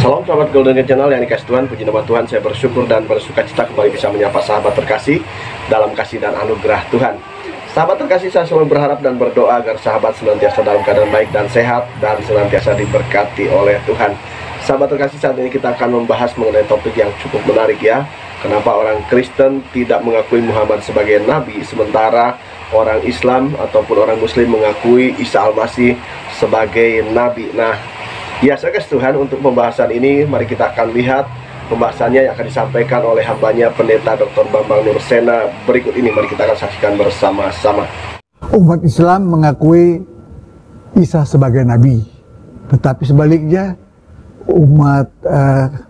Salam sahabat Golden Gate Channel yang dikasih Tuhan, puji nama Tuhan. Saya bersyukur dan bersuka cita kembali bisa menyapa sahabat terkasih dalam kasih dan anugerah Tuhan. Sahabat terkasih, saya selalu berharap dan berdoa agar sahabat senantiasa dalam keadaan baik dan sehat dan senantiasa diberkati oleh Tuhan. Sahabat terkasih, saat ini kita akan membahas mengenai topik yang cukup menarik ya. Kenapa orang Kristen tidak mengakui Muhammad sebagai Nabi, sementara orang Islam ataupun orang Muslim mengakui Isa Al-Masih sebagai Nabi. Nah, ya, saya kasih Tuhan untuk pembahasan ini. Mari kita akan lihat pembahasannya yang akan disampaikan oleh hambanya Pendeta Dr. Bambang Nursena berikut ini. Mari kita akan saksikan bersama-sama. Umat Islam mengakui Isa sebagai Nabi, tetapi sebaliknya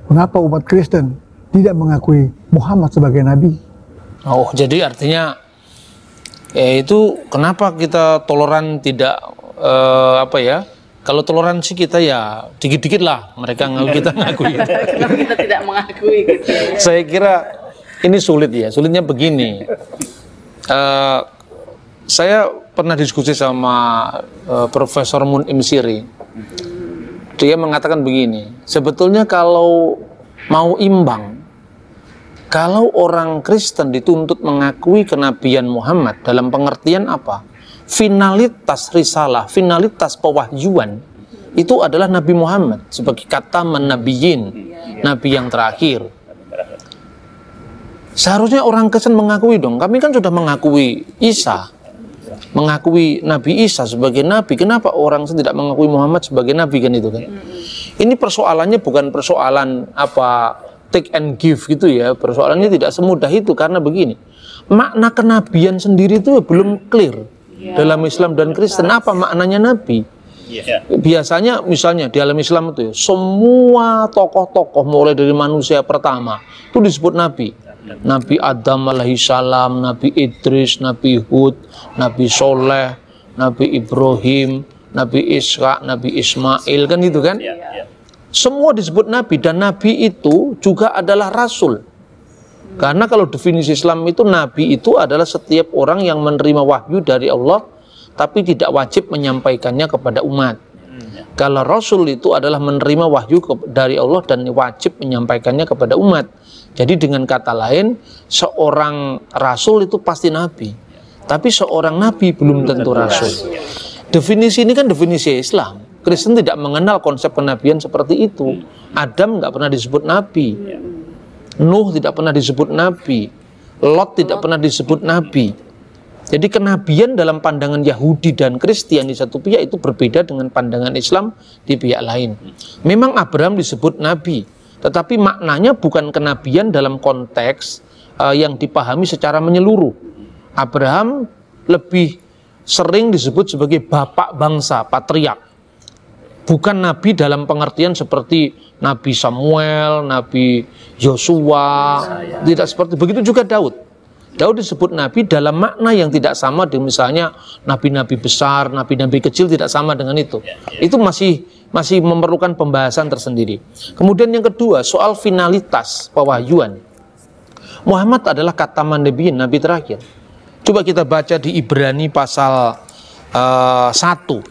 mengapa umat Kristen tidak mengakui Muhammad sebagai Nabi? Oh, jadi artinya itu kenapa kita toleran tidak kalau toleransi kita ya dikit-dikit lah, mereka kita ngakui. Kenapa kita tidak mengakui gitu? Saya kira ini sulit ya, sulitnya begini. Saya pernah diskusi sama Profesor Mun'im Siri. Dia mengatakan begini, sebetulnya kalau mau imbang, kalau orang Kristen dituntut mengakui kenabian Muhammad dalam pengertian apa? Finalitas risalah, finalitas pewahyuan itu adalah Nabi Muhammad sebagai kata menabiyin, Nabi yang terakhir. Seharusnya orang Kristen mengakui dong. Kami kan sudah mengakui Isa, mengakui Nabi Isa sebagai Nabi. Kenapa orang tidak mengakui Muhammad sebagai Nabi, kan itu kan? Ini persoalannya bukan persoalan take and give gitu ya. Persoalannya tidak semudah itu, karena begini, makna kenabian sendiri itu belum clear dalam Islam dan Kristen. Apa maknanya Nabi? Biasanya misalnya di dalam Islam itu ya, semua tokoh-tokoh mulai dari manusia pertama itu disebut Nabi. Nabi Adam alaihissalam, Nabi Idris, Nabi Hud, Nabi Soleh, Nabi Ibrahim, Nabi Ishak, Nabi Ismail, kan gitu kan? Semua disebut Nabi, dan Nabi itu juga adalah Rasul. Karena kalau definisi Islam itu, Nabi itu adalah setiap orang yang menerima wahyu dari Allah tapi tidak wajib menyampaikannya kepada umat. Kalau Rasul itu adalah menerima wahyu dari Allah dan wajib menyampaikannya kepada umat. Jadi dengan kata lain, seorang Rasul itu pasti Nabi, tapi seorang Nabi belum tentu Rasul. Definisi ini kan definisi Islam. Kristen tidak mengenal konsep kenabian seperti itu. Adam nggak pernah disebut Nabi, Nuh tidak pernah disebut Nabi, Lot tidak pernah disebut Nabi. Jadi kenabian dalam pandangan Yahudi dan Kristen di satu pihak itu berbeda dengan pandangan Islam di pihak lain. Memang Abraham disebut Nabi, tetapi maknanya bukan kenabian dalam konteks yang dipahami secara menyeluruh. Abraham lebih sering disebut sebagai bapak bangsa, patriark. Bukan Nabi dalam pengertian seperti Nabi Samuel, Nabi Yosua, tidak seperti begitu juga Daud. Daud disebut Nabi dalam makna yang tidak sama dengan misalnya Nabi-Nabi besar, Nabi-Nabi kecil, tidak sama dengan itu. Itu masih memerlukan pembahasan tersendiri. Kemudian yang kedua, soal finalitas pewahyuan. Muhammad adalah kataman Nabi, Nabi terakhir. Coba kita baca di Ibrani pasal 1,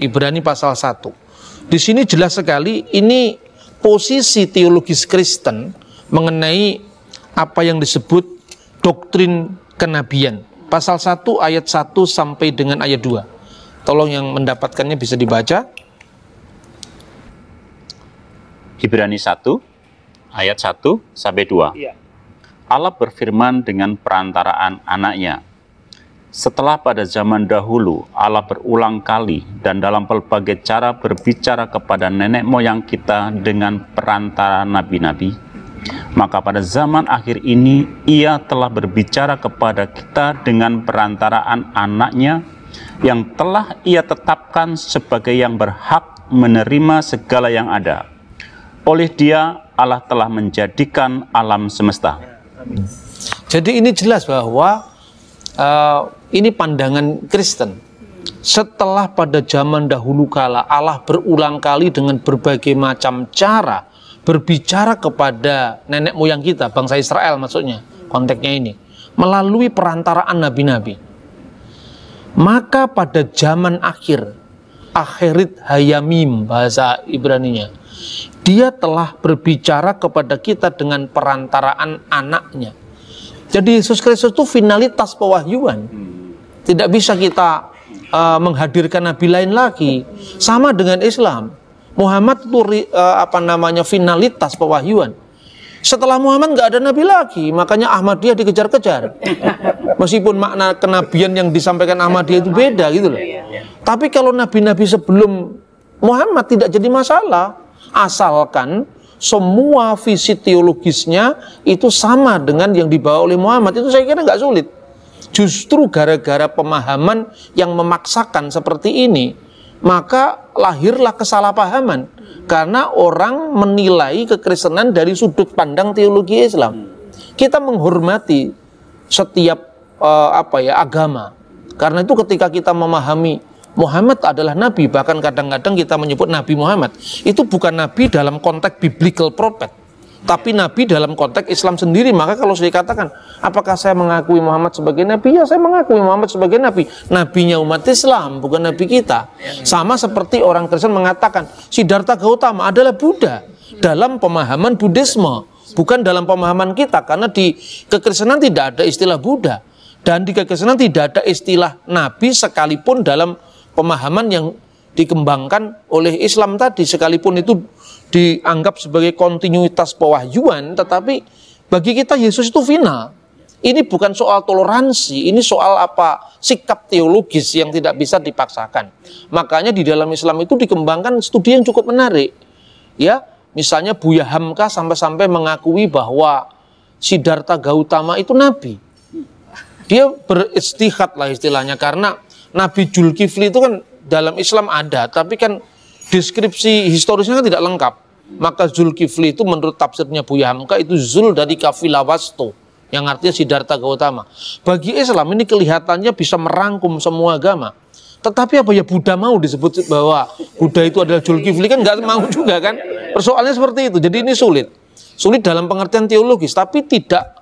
Ibrani pasal 1. Di sini jelas sekali ini posisi teologis Kristen mengenai apa yang disebut doktrin kenabian. Pasal 1 ayat 1 sampai dengan ayat 2. Tolong yang mendapatkannya bisa dibaca. Ibrani 1 ayat 1 sampai 2. Allah berfirman dengan perantaraan anaknya. Setelah pada zaman dahulu Allah berulang kali dan dalam berbagai cara berbicara kepada nenek moyang kita dengan perantara nabi-nabi, maka pada zaman akhir ini Ia telah berbicara kepada kita dengan perantaraan anaknya yang telah Ia tetapkan sebagai yang berhak menerima segala yang ada. Oleh Dia Allah telah menjadikan alam semesta. Jadi ini jelas bahwa ini pandangan Kristen. Setelah pada zaman dahulu kala Allah berulang kali dengan berbagai macam cara berbicara kepada nenek moyang kita, bangsa Israel maksudnya, konteksnya ini, melalui perantaraan nabi-nabi. Maka pada zaman akhir, akhirit hayamim bahasa Ibraninya, Dia telah berbicara kepada kita dengan perantaraan anaknya. Jadi Yesus Kristus itu finalitas pewahyuan. Tidak bisa kita menghadirkan nabi lain lagi. Sama dengan Islam. Muhammad itu finalitas pewahyuan. Setelah Muhammad nggak ada nabi lagi, makanya Ahmadiyah dikejar-kejar. Meskipun makna kenabian yang disampaikan Ahmadiyah itu beda gitu loh. Tapi kalau nabi-nabi sebelum Muhammad tidak jadi masalah, asalkan semua visi teologisnya itu sama dengan yang dibawa oleh Muhammad, itu saya kira nggak sulit. Justru gara-gara pemahaman yang memaksakan seperti ini, maka lahirlah kesalahpahaman. Karena orang menilai kekristenan dari sudut pandang teologi Islam. Kita menghormati setiap agama. Karena itu ketika kita memahami Muhammad adalah nabi, bahkan kadang-kadang kita menyebut Nabi Muhammad, itu bukan nabi dalam konteks biblical prophet, tapi nabi dalam konteks Islam sendiri. Maka kalau saya katakan, apakah saya mengakui Muhammad sebagai nabi? Ya, saya mengakui Muhammad sebagai nabi. Nabinya umat Islam, bukan nabi kita. Sama seperti orang Kristen mengatakan Siddhartha Gautama adalah Buddha dalam pemahaman Buddhisme, bukan dalam pemahaman kita. Karena di kekristenan tidak ada istilah Buddha, dan di kekristenan tidak ada istilah nabi sekalipun dalam pemahaman yang dikembangkan oleh Islam tadi, sekalipun itu dianggap sebagai kontinuitas pewahyuan, tetapi bagi kita Yesus itu final. Ini bukan soal toleransi, ini soal sikap teologis yang tidak bisa dipaksakan. Makanya di dalam Islam itu dikembangkan studi yang cukup menarik. Ya, misalnya Buya Hamka sampai-sampai mengakui bahwa Siddhartha Gautama itu nabi. Dia beristihad lah istilahnya, karena Nabi Zulkifli itu kan dalam Islam ada, tapi kan deskripsi historisnya kan tidak lengkap. Maka Zulkifli itu menurut tafsirnya Buya Hamka itu Zul dari kafilah Wasto, yang artinya Siddhartha Gautama. Bagi Islam ini kelihatannya bisa merangkum semua agama. Tetapi apa ya, Buddha mau disebut bahwa Buddha itu adalah Zulkifli? Kan nggak mau juga kan. Persoalannya seperti itu. Jadi ini sulit. Sulit dalam pengertian teologis, tapi tidak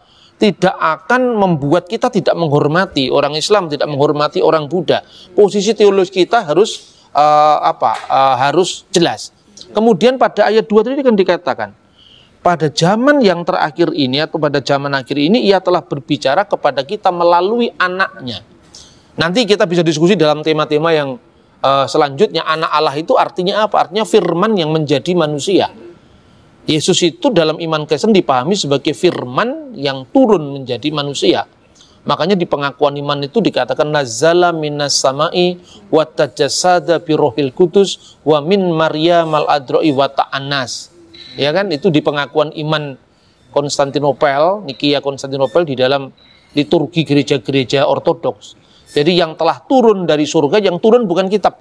akan membuat kita tidak menghormati orang Islam, tidak menghormati orang Buddha. Posisi teologis kita harus harus jelas. Kemudian pada ayat 2 tadi kan dikatakan, pada zaman yang terakhir ini atau pada zaman akhir ini ia telah berbicara kepada kita melalui anaknya. Nanti kita bisa diskusi dalam tema-tema yang selanjutnya. Anak Allah itu artinya apa? Artinya firman yang menjadi manusia. Yesus itu dalam iman Kristen dipahami sebagai firman yang turun menjadi manusia. Makanya di pengakuan iman itu dikatakan nazala minas samai wa tajassada bi rohil kudus wa min Maryam al adroi wa ta'anas. Ya kan, itu di pengakuan iman Konstantinopel, Nikia Konstantinopel, di dalam liturgi gereja-gereja ortodoks. Jadi yang telah turun dari surga, yang turun bukan kitab.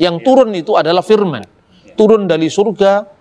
Yang turun itu adalah firman. Turun dari surga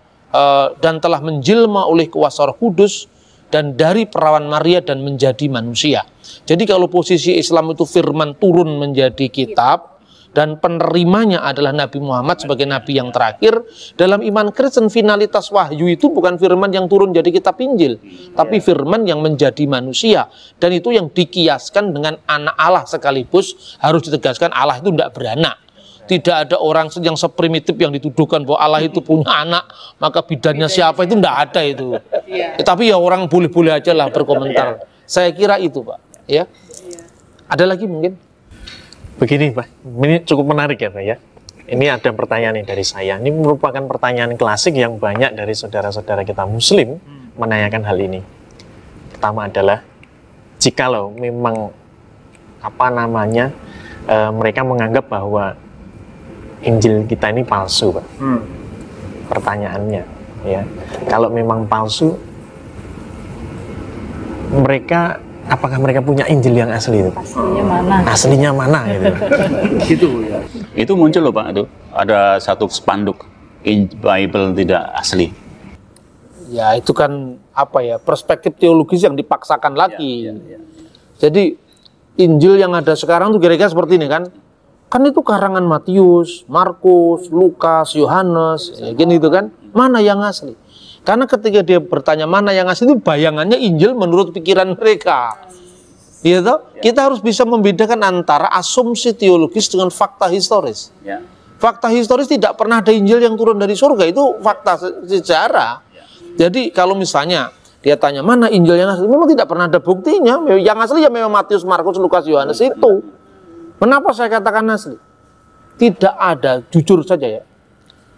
dan telah menjelma oleh kuasa Roh Kudus dan dari perawan Maria dan menjadi manusia. Jadi kalau posisi Islam itu firman turun menjadi kitab dan penerimanya adalah Nabi Muhammad sebagai nabi yang terakhir, dalam iman Kristen finalitas wahyu itu bukan firman yang turun jadi kitab Injil, tapi firman yang menjadi manusia. Dan itu yang dikiaskan dengan anak Allah, sekaligus harus ditegaskan Allah itu tidak beranak. Tidak ada orang yang seprimitif yang dituduhkan bahwa Allah itu punya anak, maka bidannya siapa, itu tidak ada itu. Tapi ya orang boleh-boleh aja lah berkomentar. Saya kira itu, Pak. Ya. Ada lagi mungkin? Begini, Pak. Ini cukup menarik ya, Pak ya. Ini ada pertanyaan nih dari saya. Ini merupakan pertanyaan klasik yang banyak dari saudara-saudara kita Muslim menanyakan hal ini. Pertama adalah, jikalau memang mereka menganggap bahwa Injil kita ini palsu, Pak. Pertanyaannya, ya, kalau memang palsu, apakah mereka punya Injil yang asli itu? Aslinya mana? Aslinya mana gitu? Gitu ya. Itu muncul loh Pak, itu ada satu spanduk Bible tidak asli. Ya itu kan perspektif teologis yang dipaksakan lagi. Jadi Injil yang ada sekarang tuh kira-kira seperti ini kan? Kan itu karangan Matius, Markus, Lukas, Yohanes, ya gitu kan? Mana yang asli? Karena ketika dia bertanya mana yang asli, itu bayangannya Injil menurut pikiran mereka. Ya toh? Kita harus bisa membedakan antara asumsi teologis dengan fakta historis. Fakta historis tidak pernah ada Injil yang turun dari surga, itu fakta sejarah. Jadi kalau misalnya dia tanya mana Injil yang asli, memang tidak pernah ada buktinya. Yang asli ya memang Matius, Markus, Lukas, Yohanes itu. Kenapa saya katakan asli? Tidak ada, jujur saja ya,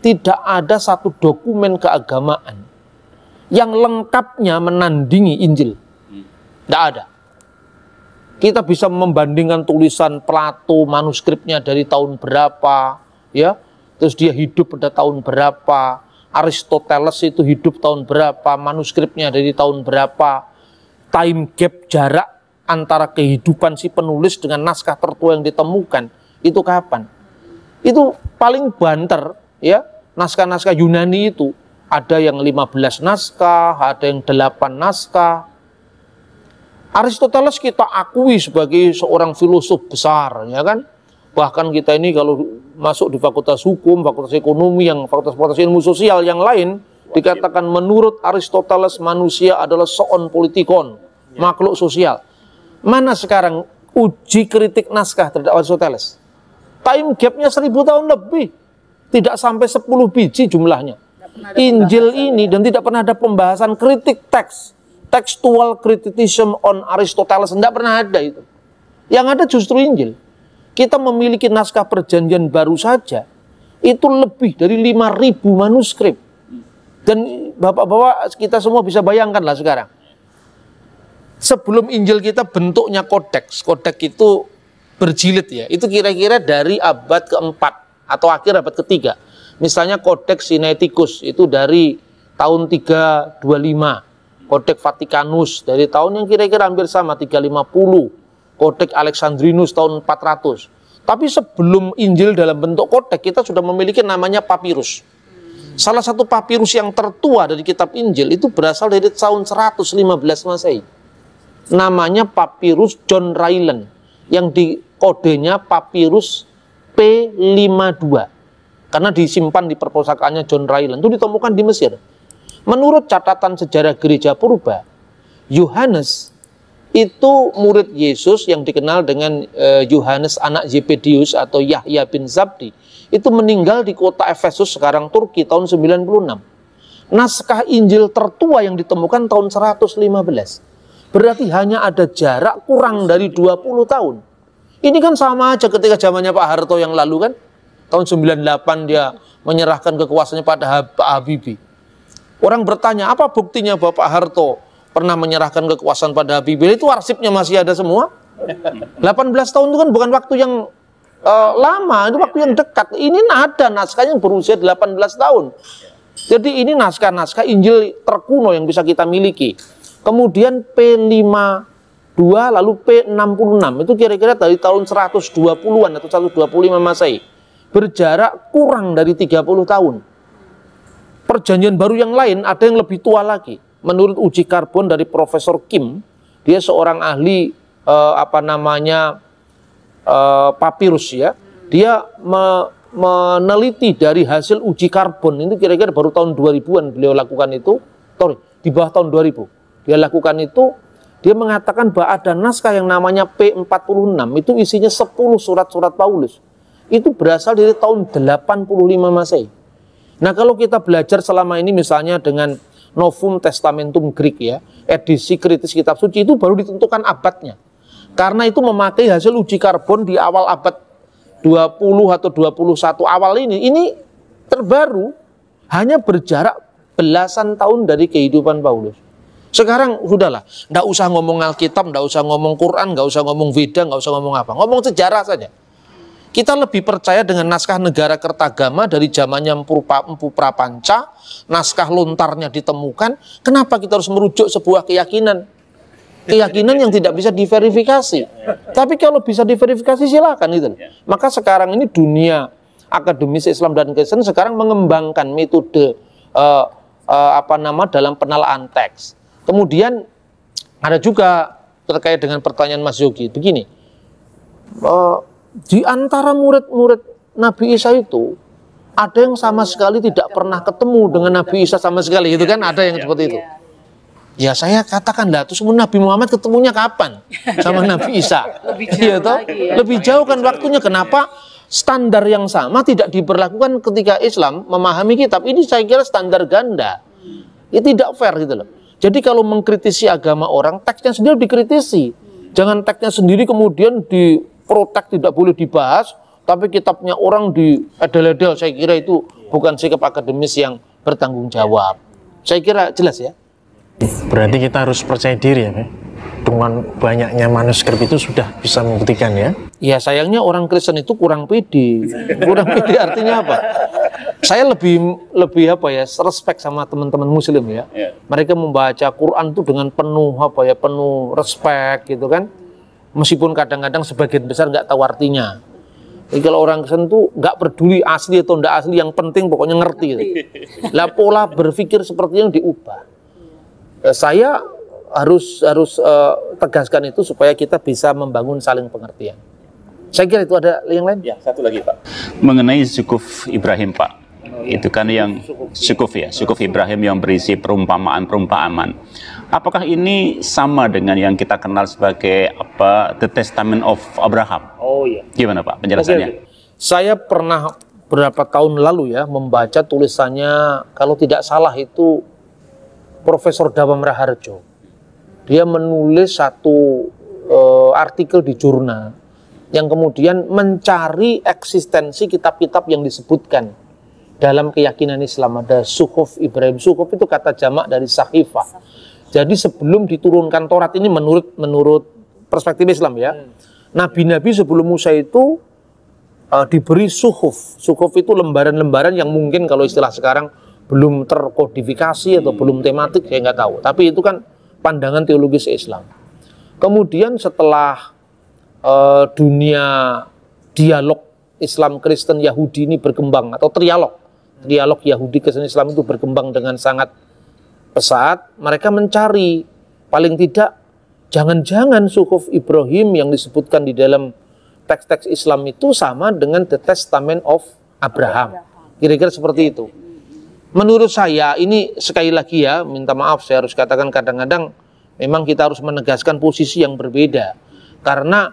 tidak ada satu dokumen keagamaan yang lengkapnya menandingi Injil. Tidak ada. Kita bisa membandingkan tulisan Plato, manuskripnya dari tahun berapa, ya, terus dia hidup pada tahun berapa, Aristoteles itu hidup tahun berapa, manuskripnya dari tahun berapa, time gap, jarak antara kehidupan si penulis dengan naskah tertua yang ditemukan, itu kapan? Itu paling banter, ya, naskah-naskah Yunani itu, ada yang 15 naskah, ada yang 8 naskah. Aristoteles kita akui sebagai seorang filosof besar, ya kan? Bahkan kita ini kalau masuk di fakultas hukum, fakultas ekonomi, yang fakultas ilmu sosial yang lain, dikatakan menurut Aristoteles manusia adalah soon politikon, makhluk sosial. Mana sekarang uji kritik naskah terhadap Aristoteles? Time gapnya 1000 tahun lebih, tidak sampai 10 biji jumlahnya. Injil ini, dan tidak pernah ada pembahasan kritik teks, textual criticism on Aristoteles, tidak pernah ada itu. Yang ada justru Injil. Kita memiliki naskah perjanjian baru saja, itu lebih dari 5.000 manuskrip. Dan bapak-bapak kita semua bisa bayangkan lah sekarang. Sebelum Injil kita bentuknya kodeks. Kodeks itu berjilid ya. Itu kira-kira dari abad keempat atau akhir abad ketiga. Misalnya Kodeks Sinaiticus itu dari tahun 325. Kodeks Vatikanus dari tahun yang kira-kira hampir sama 350. Kodeks Alexandrinus tahun 400. Tapi sebelum Injil dalam bentuk kodeks, kita sudah memiliki namanya papirus. Salah satu papirus yang tertua dari kitab Injil itu berasal dari tahun 115 Masehi. Namanya papirus John Ryland, yang di kodenya papirus P52. Karena disimpan di perpustakaannya John Ryland, itu ditemukan di Mesir. Menurut catatan sejarah gereja purba, Yohanes itu murid Yesus yang dikenal dengan Yohanes anak Zebedius atau Yahya bin Zabdi. Itu meninggal di kota Efesus, sekarang Turki, tahun 96. Naskah Injil tertua yang ditemukan tahun 115. Berarti hanya ada jarak kurang dari 20 tahun. Ini kan sama aja ketika zamannya Pak Harto yang lalu kan. Tahun 98 dia menyerahkan kekuasaannya pada Pak Habibie. Orang bertanya, apa buktinya Bapak Harto pernah menyerahkan kekuasaan pada Habibie? Itu arsipnya masih ada semua. 18 tahun itu kan bukan waktu yang lama, itu waktu yang dekat. Ini ada naskah yang berusia 18 tahun. Jadi ini naskah-naskah Injil terkuno yang bisa kita miliki. Kemudian P52 lalu P66 itu kira-kira dari tahun 120-an atau 125 Masehi. Berjarak kurang dari 30 tahun. Perjanjian baru yang lain ada yang lebih tua lagi. Menurut uji karbon dari Profesor Kim, dia seorang ahli papirus ya. Dia meneliti dari hasil uji karbon itu kira-kira baru tahun 2000-an beliau lakukan itu. Sorry, di bawah tahun 2000. Dia lakukan itu, dia mengatakan bahwa ada naskah yang namanya P46, itu isinya 10 surat-surat Paulus. Itu berasal dari tahun 85 Masehi. Nah kalau kita belajar selama ini misalnya dengan Novum Testamentum Greek ya, edisi kritis kitab suci, itu baru ditentukan abadnya. Karena itu memakai hasil uji karbon di awal abad 20 atau 21 awal ini terbaru, hanya berjarak belasan tahun dari kehidupan Paulus. Sekarang sudahlah, nggak usah ngomong Alkitab, nggak usah ngomong Quran, nggak usah ngomong Veda, nggak usah ngomong apa, ngomong sejarah saja. Kita lebih percaya dengan naskah negara Kertagama dari zamannya Empu Prapanca, naskah lontarnya ditemukan. Kenapa kita harus merujuk sebuah keyakinan? Keyakinan yang tidak bisa diverifikasi. Tapi kalau bisa diverifikasi silakan itu. Maka sekarang ini dunia akademis Islam dan Kristen sekarang mengembangkan metode dalam penelaan teks. Kemudian ada juga terkait dengan pertanyaan Mas Yogi, begini, di antara murid-murid Nabi Isa itu, ada yang sama sekali tidak pernah ketemu dengan Nabi Isa sama sekali, itu kan ada yang seperti itu. Ya saya katakan lah, terus Nabi Muhammad ketemunya kapan sama Nabi Isa? Lebih jauh lagi ya. Lebih jauh kan waktunya, kenapa? standar yang sama tidak diberlakukan ketika Islam memahami kitab. Ini saya kira standar ganda. Ini tidak fair gitu loh. Jadi kalau mengkritisi agama orang, teksnya sendiri dikritisi. Jangan teksnya sendiri kemudian diprotek, tidak boleh dibahas, tapi kitabnya orang diedel-edel. Saya kira itu bukan sikap akademis yang bertanggung jawab. Saya kira jelas ya. Berarti kita harus percaya diri ya, Pak? Dengan banyaknya manuskrip itu sudah bisa membuktikan ya. Ya sayangnya orang Kristen itu kurang pede. Kurang pede artinya apa? Saya lebih apa ya, respect sama teman-teman Muslim ya. Mereka membaca Quran itu dengan penuh apa ya, penuh respect gitu kan. Meskipun kadang-kadang sebagian besar nggak tahu artinya. Jadi kalau orang Kristen tuh nggak peduli asli atau nggak asli, yang penting pokoknya ngerti. Gitu. Lah pola berpikir seperti yang diubah. Saya harus tegaskan itu supaya kita bisa membangun saling pengertian. Saya kira itu ada yang lain. Ya, satu lagi Pak. Mengenai Syukuf Ibrahim Pak. Itu kan yang Syukuf ya, Syukuf Ibrahim yang berisi perumpamaan. Apakah ini sama dengan yang kita kenal sebagai apa, The Testament of Abraham? Oh iya. Gimana Pak penjelasannya? Oke. Saya pernah beberapa tahun lalu ya membaca tulisannya, kalau tidak salah itu Profesor Dawam Raharjo. Dia menulis satu artikel di jurnal yang kemudian mencari eksistensi kitab-kitab yang disebutkan dalam keyakinan Islam. Ada Suhuf Ibrahim. Suhuf itu kata jamak dari Sahifah. Jadi sebelum diturunkan Taurat ini menurut perspektif Islam ya, nabi-nabi sebelum Musa itu diberi suhuf. Suhuf itu lembaran-lembaran yang mungkin kalau istilah sekarang belum terkodifikasi atau belum tematik, saya nggak tahu. Tapi itu kan pandangan teologis Islam. Kemudian setelah dunia dialog Islam Kristen Yahudi ini berkembang, atau dialog Yahudi Kristen Islam itu berkembang dengan sangat pesat, mereka mencari paling tidak jangan-jangan Suhuf Ibrahim yang disebutkan di dalam teks-teks Islam itu sama dengan The Testament of Abraham. Kira-kira seperti itu. Menurut saya, ini sekali lagi ya, minta maaf saya harus katakan kadang-kadang memang kita harus menegaskan posisi yang berbeda. Karena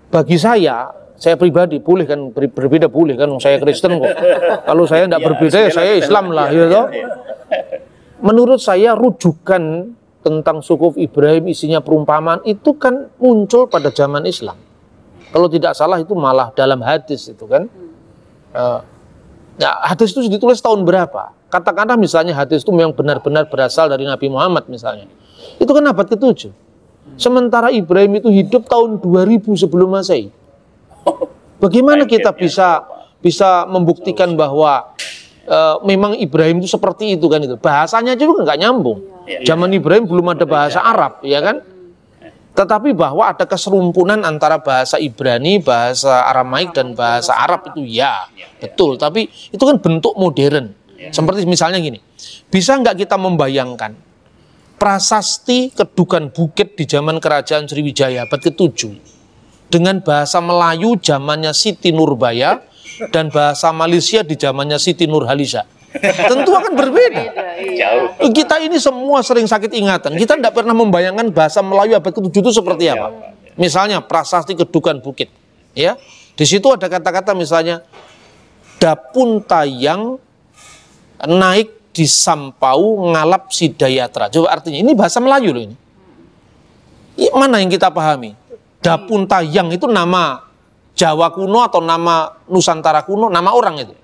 bagi saya pribadi boleh kan, berbeda boleh kan, saya Kristen kok. Kalau saya tidak berbeda, ya saya Islam lah. Gitu. Menurut saya rujukan tentang Suhuf Ibrahim isinya perumpamaan itu kan muncul pada zaman Islam. Kalau tidak salah itu malah dalam hadis itu kan. Nah, hadis itu ditulis tahun berapa? Katakanlah misalnya hadis itu memang benar-benar berasal dari Nabi Muhammad misalnya. Itu kan abad ke-7. Sementara Ibrahim itu hidup tahun 2000 sebelum Masehi. Bagaimana kita bisa membuktikan bahwa memang Ibrahim itu seperti itu kan itu? Bahasanya juga nggak nyambung. Zaman Ibrahim belum ada bahasa Arab, ya kan? Tetapi bahwa ada keserumpunan antara bahasa Ibrani, bahasa Aramaik, dan bahasa Arab itu ya, betul. Tapi itu kan bentuk modern. Seperti misalnya gini, bisa nggak kita membayangkan prasasti Kedukan Bukit di zaman Kerajaan Sriwijaya abad ke-7 dengan bahasa Melayu zamannya Siti Nurbaya dan bahasa Malaysia di zamannya Siti Nurhaliza. Tentu akan berbeda. Kita ini semua sering sakit ingatan. Kita tidak pernah membayangkan bahasa Melayu abad ke-7 itu seperti apa. Misalnya prasasti Kedukan Bukit. Ya, di situ ada kata-kata misalnya dapun tayang naik di sampau ngalap sidayatra. Coba artinya ini bahasa Melayu loh ini. Mana yang kita pahami? Dapun tayang itu nama Jawa kuno atau nama Nusantara kuno, nama orang itu.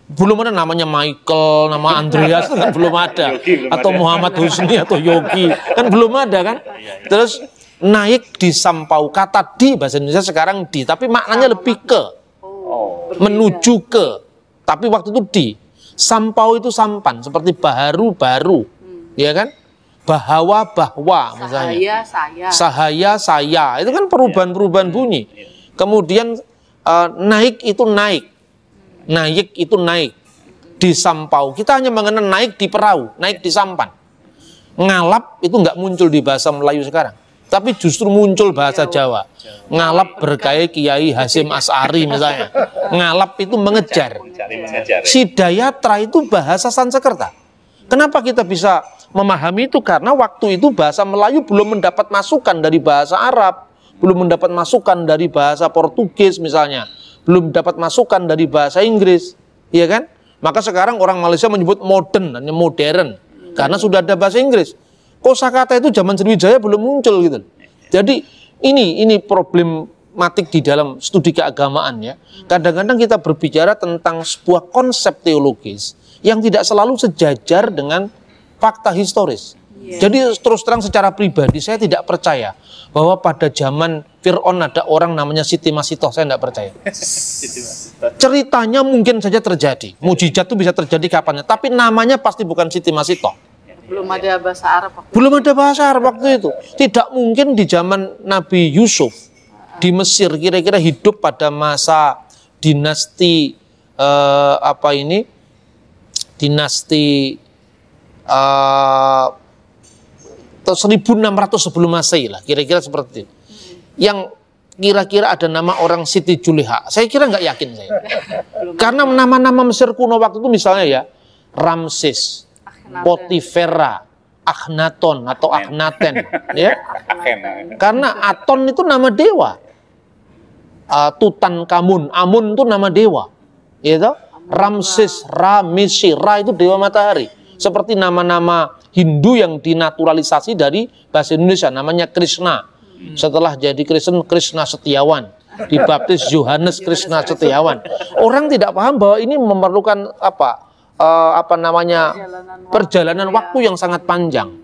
Belum ada namanya Michael, nama Andreas kan belum ada, atau Muhammad Husni atau Yogi kan belum ada kan. Terus naik di sampau, kata di bahasa Indonesia sekarang di, tapi maknanya lebih ke, menuju ke, tapi waktu itu di. Sampau itu sampan, seperti baharu, ya kan? Bahwa misalnya. Sahaya saya, itu kan perubahan-perubahan bunyi. Kemudian naik itu naik. Naik itu naik di sampau. Kita hanya mengenal naik di perahu, naik di sampan. Ngalap itu nggak muncul di bahasa Melayu sekarang, tapi justru muncul bahasa Jawa. Ngalap berkait Kiai Hasyim Asy'ari misalnya. Ngalap itu mengejar. Sidayatra itu bahasa Sanskerta. Kenapa kita bisa memahami itu? Karena waktu itu bahasa Melayu belum mendapat masukan dari bahasa Arab, belum mendapat masukan dari bahasa Portugis misalnya. belum dapat masukan dari bahasa Inggris, ya kan? Maka sekarang orang Malaysia menyebut modern, hanya modern, karena sudah ada bahasa Inggris. Kosakata itu zaman Sriwijaya belum muncul gitu. Jadi ini problematik di dalam studi keagamaan ya. Kadang-kadang kita berbicara tentang sebuah konsep teologis yang tidak selalu sejajar dengan fakta historis. Jadi terus terang secara pribadi saya tidak percaya bahwa pada zaman Fir'aun ada orang namanya Siti Masitoh, saya tidak percaya. Ceritanya mungkin saja terjadi, mujizat itu bisa terjadi kapannya, tapi namanya pasti bukan Siti Masitoh. Belum ada bahasa Arab waktu Belum ada bahasa Arab waktu itu. Tidak mungkin di zaman Nabi Yusuf di Mesir kira-kira hidup pada masa dinasti dinasti 1600 sebelum Masehi lah, kira-kira seperti itu. Yang kira-kira ada nama orang Siti Juleha, saya kira nggak yakin saya. Karena nama-nama Mesir kuno waktu itu misalnya ya, Ramses, Potifera, Akhenaton atau Akhenaten, ya. Karena Aton itu nama dewa. Tutankhamun, Amun itu nama dewa. Gitu? Ramses, Ra, Misi, Ra itu dewa matahari. Seperti nama-nama Hindu yang dinaturalisasi dari bahasa Indonesia, namanya Krishna. Setelah jadi Kristen, Krishna Setiawan. Dibaptis Yohanes Krishna Setiawan. Orang tidak paham bahwa ini memerlukan perjalanan waktu yang sangat panjang.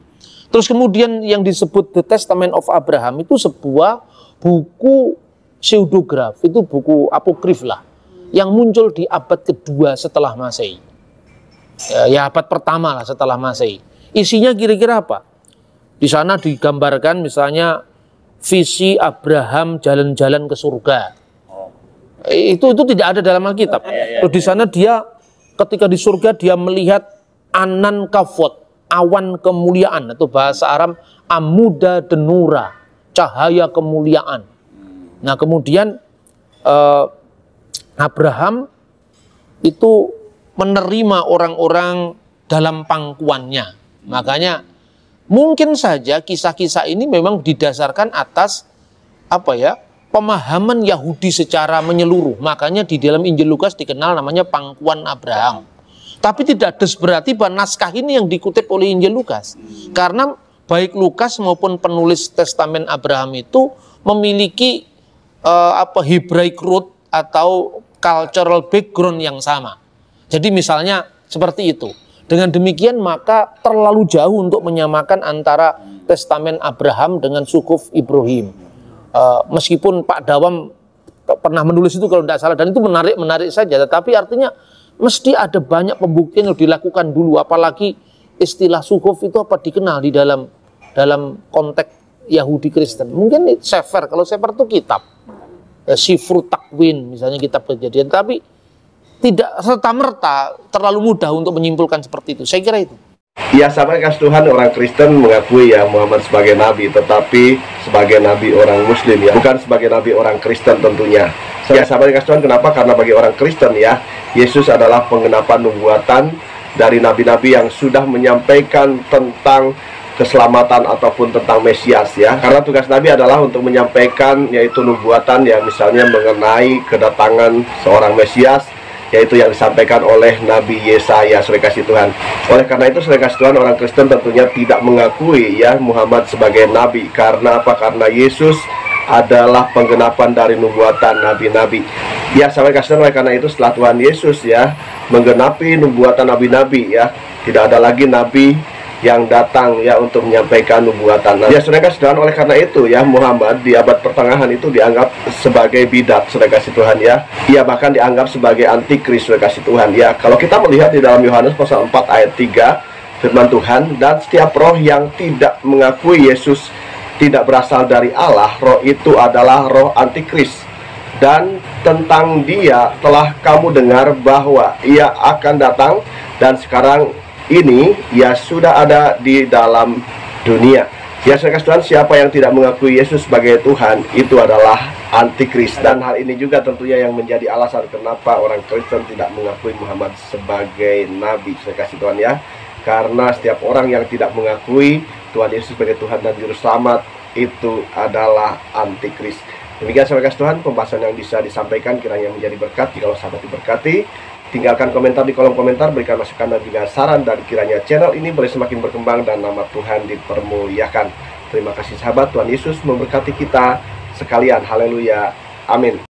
Terus kemudian yang disebut The Testament of Abraham itu sebuah buku pseudograf, itu buku apokrif lah, yang muncul di abad kedua setelah Masehi. Ya abad pertama lah setelah Masehi. Isinya kira-kira apa? Di sana digambarkan misalnya visi Abraham jalan-jalan ke surga. Itu tidak ada dalam Alkitab. Terus di sana dia ketika di surga dia melihat anan kafot, awan kemuliaan, atau bahasa Arab amuda denura, cahaya kemuliaan. Nah kemudian Abraham itu menerima orang-orang dalam pangkuannya. Makanya mungkin saja kisah-kisah ini memang didasarkan atas pemahaman Yahudi secara menyeluruh. Makanya di dalam Injil Lukas dikenal namanya pangkuan Abraham. Tapi tidak berarti bahwa naskah ini yang dikutip oleh Injil Lukas. Karena baik Lukas maupun penulis Testamen Abraham itu memiliki Hebraic root atau cultural background yang sama. Jadi misalnya seperti itu. Dengan demikian maka terlalu jauh untuk menyamakan antara Testamen Abraham dengan Sukuf Ibrahim. Meskipun Pak Dawam pernah menulis itu kalau tidak salah, dan itu menarik saja, tetapi artinya mesti ada banyak pembuktian yang dilakukan dulu, apalagi istilah Sukuf itu dikenal di dalam konteks Yahudi Kristen. Mungkin Sefer, kalau Sefer itu kitab. Sifru Takwin misalnya, kitab Kejadian, tapi tidak serta-merta terlalu mudah untuk menyimpulkan seperti itu. Saya kira itu. Ya, sahabat kasih Tuhan, orang Kristen mengakui ya Muhammad sebagai nabi, tetapi sebagai nabi orang Muslim ya, bukan sebagai nabi orang Kristen tentunya. Ya, sahabat kasih Tuhan, kenapa? Karena bagi orang Kristen ya, Yesus adalah penggenapan nubuatan dari nabi-nabi yang sudah menyampaikan tentang keselamatan ataupun tentang Mesias ya. Karena tugas nabi adalah untuk menyampaikan yaitu nubuatan yang misalnya mengenai kedatangan seorang Mesias, yaitu yang disampaikan oleh Nabi Yesaya, saudara kasih Tuhan. Oleh karena itu, saudara kasih Tuhan, orang Kristen tentunya tidak mengakui ya Muhammad sebagai nabi. Karena apa? Karena Yesus adalah penggenapan dari nubuatan nabi-nabi. Ya, saudara kasih Tuhan, oleh karena itu setelah Tuhan Yesus ya menggenapi nubuatan nabi-nabi ya, tidak ada lagi nabi yang datang ya untuk menyampaikan nubuatan. Ya, saudara kasih Tuhan, oleh karena itu ya Muhammad di abad pertengahan itu dianggap sebagai bidat, saudara kasih Tuhan ya. Ia bahkan dianggap sebagai antikris, saudara kasih Tuhan ya. Kalau kita melihat di dalam Yohanes pasal 4 ayat 3, firman Tuhan, dan setiap roh yang tidak mengakui Yesus tidak berasal dari Allah, roh itu adalah roh antikris. Dan tentang dia telah kamu dengar bahwa ia akan datang, dan sekarang ini ya sudah ada di dalam dunia. Ya, saudara kasih Tuhan, siapa yang tidak mengakui Yesus sebagai Tuhan itu adalah antikris. Dan hal ini juga tentunya yang menjadi alasan kenapa orang Kristen tidak mengakui Muhammad sebagai nabi, saudara kasih Tuhan ya. Karena setiap orang yang tidak mengakui Tuhan Yesus sebagai Tuhan dan Juru Selamat itu adalah antikris. Demikian sahabat kasih Tuhan, pembahasan yang bisa disampaikan kiranya menjadi berkat. Jikalau sahabat diberkati, tinggalkan komentar di kolom komentar, berikan masukan dan juga saran, dan kiranya channel ini boleh semakin berkembang dan nama Tuhan dipermuliakan. Terima kasih sahabat, Tuhan Yesus memberkati kita sekalian. Haleluya. Amin.